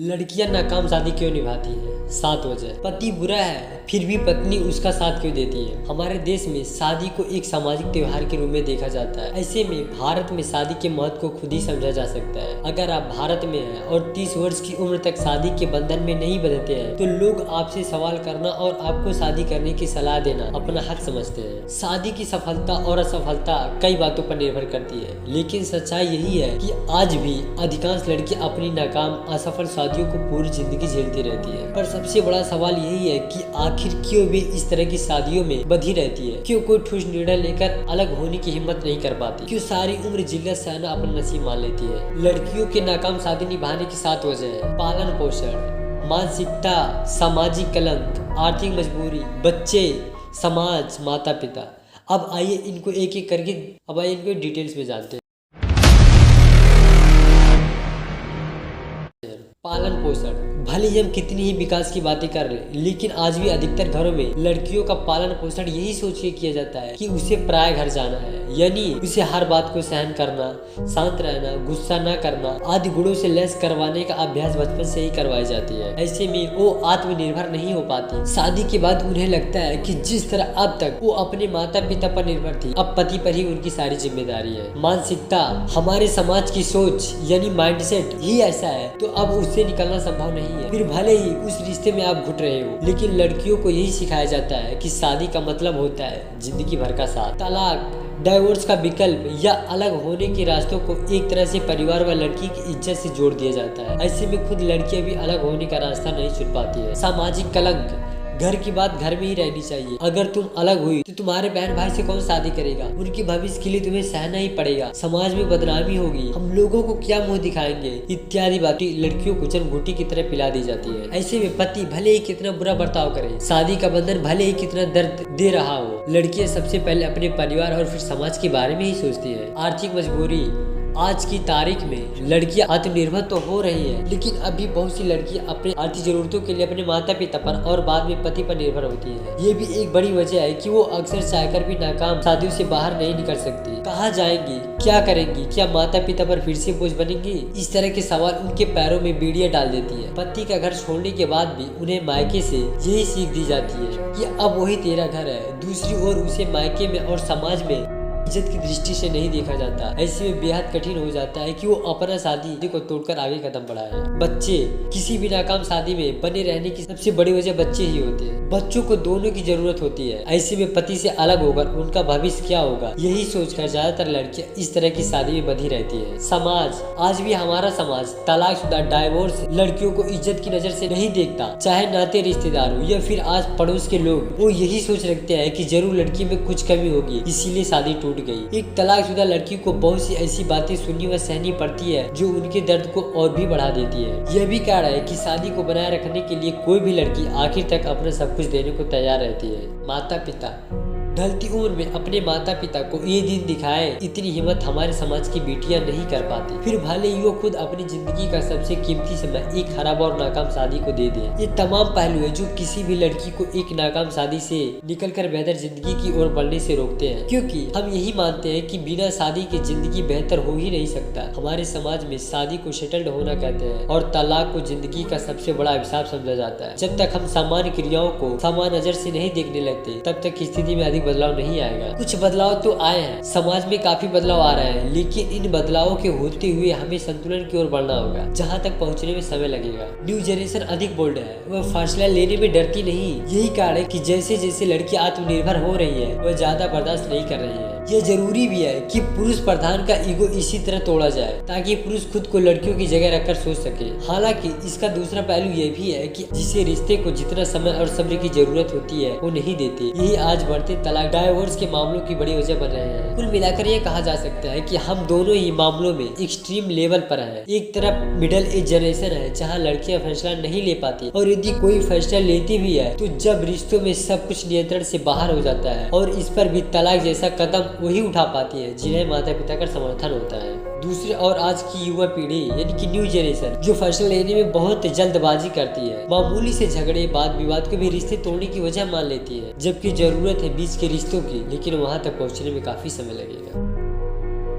लड़कियां नाकाम शादी क्यों निभाती हैं? 7 वजह। पति बुरा है फिर भी पत्नी उसका साथ क्यों देती है? हमारे देश में शादी को एक सामाजिक त्योहार के रूप में देखा जाता है। ऐसे में भारत में शादी के महत्व को खुद ही समझा जा सकता है। अगर आप भारत में हैं और 30 वर्ष की उम्र तक शादी के बंधन में नहीं बंधते हैं तो लोग आपसे सवाल करना और आपको शादी करने की सलाह देना अपना हक समझते हैं। शादी की सफलता और असफलता कई बातों पर निर्भर करती है, लेकिन सच्चाई यही है कि आज भी अधिकांश लड़कियां अपनी नाकाम असफल शादियों को पूरी जिंदगी झेलती रहती है। पर सबसे बड़ा सवाल यही है कि आखिर क्यों वे इस तरह की शादियों में बंधी रहती है? क्यों कोई ठोस निर्णय लेकर अलग होने की हिम्मत नहीं कर पाती? क्यों सारी उम्र जिल्लत सहना अपना नसीब मान लेती है? लड़कियों के नाकाम शादी निभाने की 7 वजह है। पालन पोषण, मानसिकता, सामाजिक कलंक, आर्थिक मजबूरी, बच्चे, समाज, माता पिता। अब आइए इनको एक एक करके डिटेल्स में जानते हैं। पालन पोषण। भले ही हम कितनी ही विकास की बातें कर रहे हैं, लेकिन आज भी अधिकतर घरों में लड़कियों का पालन पोषण यही सोच के किया जाता है कि उसे पराये घर जाना है, यानी उसे हर बात को सहन करना, शांत रहना, गुस्सा न करना आदि गुणों से लैस करवाने का अभ्यास बचपन से ही करवाई जाती है। ऐसे में वो आत्मनिर्भर नहीं हो पाती। शादी के बाद उन्हें लगता है कि जिस तरह अब तक वो अपने माता पिता पर निर्भर थी, अब पति पर ही उनकी सारी जिम्मेदारी है। मानसिकता। हमारे समाज की सोच यानी माइंडसेट ही ऐसा है, तो अब उससे निकलना संभव नहीं है। फिर भले ही उस रिश्ते में आप घुट रहे हो, लेकिन लड़कियों को यही सिखाया जाता है कि शादी का मतलब होता है जिंदगी भर का साथ। तलाक, डाइवोर्स का विकल्प या अलग होने के रास्तों को एक तरह से परिवार व लड़की की इज्जत से जोड़ दिया जाता है। ऐसे में खुद लड़कियां भी अलग होने का रास्ता नहीं चुन पाती है। सामाजिक कलंक। घर की बात घर में ही रहनी चाहिए। अगर तुम अलग हुई तो तुम्हारे बहन भाई से कौन शादी करेगा? उनके भविष्य के लिए तुम्हें सहना ही पड़ेगा। समाज में बदनामी होगी, हम लोगों को क्या मुंह दिखाएंगे, इत्यादि बातें लड़कियों को जलगूटी की तरह पिला दी जाती है। ऐसे में पति भले ही कितना बुरा बर्ताव करे, शादी का बंधन भले ही कितना दर्द दे रहा हो, लड़कियां सबसे पहले अपने परिवार और फिर समाज के बारे में ही सोचती है। आर्थिक मजबूरी। आज की तारीख में लड़कियां आत्मनिर्भर तो हो रही है, लेकिन अभी बहुत सी लड़कियां अपने आर्थिक जरूरतों के लिए अपने माता पिता पर और बाद में पति पर निर्भर होती है। ये भी एक बड़ी वजह है कि वो अक्सर चाहकर भी नाकाम शादियों से बाहर नहीं निकल सकती। कहाँ जाएंगी, क्या करेंगी, क्या माता पिता पर फिर से बोझ बनेंगी? इस तरह के सवाल उनके पैरों में बेड़ियां डाल देती है। पति का घर छोड़ने के बाद भी उन्हें मायके से यही सीख दी जाती है कि अब वही तेरा घर है। दूसरी ओर उसे मायके में और समाज में इज्जत की दृष्टि से नहीं देखा जाता। ऐसे में बेहद कठिन हो जाता है कि वो अपना शादी को तोड़कर आगे कदम बढ़ाए। बच्चे। किसी भी नाकाम शादी में बने रहने की सबसे बड़ी वजह बच्चे ही होते हैं। बच्चों को दोनों की जरूरत होती है। ऐसे में पति से अलग होकर उनका भविष्य क्या होगा, यही सोचकर ज्यादातर लड़कियां इस तरह की शादी में बंधी रहती है। समाज। आज भी हमारा समाज तलाकशुदा, डाइवोर्स लड़कियों को इज्जत की नजर से नहीं देखता, चाहे नाते रिश्तेदार हो या फिर आस पड़ोस के लोग। वो यही सोच रखते हैं कि जरूर लड़की में कुछ कमी होगी, इसीलिए शादी टूट गई। एक तलाकशुदा लड़की को बहुत सी ऐसी बातें सुननी व सहनी पड़ती है जो उनके दर्द को और भी बढ़ा देती है। यह भी कारण है कि शादी को बनाए रखने के लिए कोई भी लड़की आखिर तक अपना सब कुछ देने को तैयार रहती है। माता पिता। ढलती उम्र में अपने माता पिता को ये दिन दिखाए, इतनी हिम्मत हमारे समाज की बेटियां नहीं कर पाती। फिर भले ही वो खुद अपनी जिंदगी का सबसे कीमती समय एक खराब और नाकाम शादी को दे दे। ये तमाम पहलू है जो किसी भी लड़की को एक नाकाम शादी से निकलकर बेहतर जिंदगी की ओर बढ़ने से रोकते हैं, क्योंकि हम यही मानते हैं कि बिना शादी की जिंदगी बेहतर हो ही नहीं सकता। हमारे समाज में शादी को सेटल्ड होना कहते हैं और तलाक को जिंदगी का सबसे बड़ा अभिशाप समझा जाता है। जब तक हम सामान्य क्रियाओं को समान नजर से नहीं देखने लगते, तब तक स्थिति में अधिक बदलाव नहीं आएगा। कुछ बदलाव तो आए हैं, समाज में काफी बदलाव आ रहे हैं, लेकिन इन बदलावों के होते हुए हमें संतुलन की ओर बढ़ना होगा, जहां तक पहुंचने में समय लगेगा। न्यू जनरेशन अधिक बोल्ड है, वह फैसला लेने में डरती नहीं। यही कारण है कि जैसे जैसे लड़की आत्मनिर्भर हो रही है, वह ज्यादा बर्दाश्त नहीं कर रही है। यह जरूरी भी है कि पुरुष प्रधान का ईगो इसी तरह तोड़ा जाए ताकि पुरुष खुद को लड़कियों की जगह रखकर सोच सके। हालांकि इसका दूसरा पहलू यह भी है कि जिसे रिश्ते को जितना समय और सब्र की जरूरत होती है वो नहीं देते। यही आज बढ़ते तलाक, डाइवोर्स के मामलों की बड़ी वजह बन रहे हैं। कुल मिलाकर ये कहा जा सकता है कि हम दोनों ही मामलों में एक्सट्रीम लेवल पर हैं। एक तरफ मिडिल एज जनरेशन है जहाँ लड़कियां फैसला नहीं ले पाती, और यदि कोई फैसला लेती भी है तो जब रिश्तों में सब कुछ नियंत्रण से बाहर हो जाता है, और इस पर भी तलाक जैसा कदम वही उठा पाती है जिन्हें माता पिता का समर्थन होता है। दूसरे और आज की युवा पीढ़ी यानी कि न्यू जनरेशन जो फैसला लेने में बहुत जल्दबाजी करती है, मामूली से झगड़े, वाद विवाद को भी रिश्ते तोड़ने की वजह मान लेती है, जबकि जरूरत है बीच के रिश्तों की, लेकिन वहां तक पहुंचने में काफी समय लगेगा।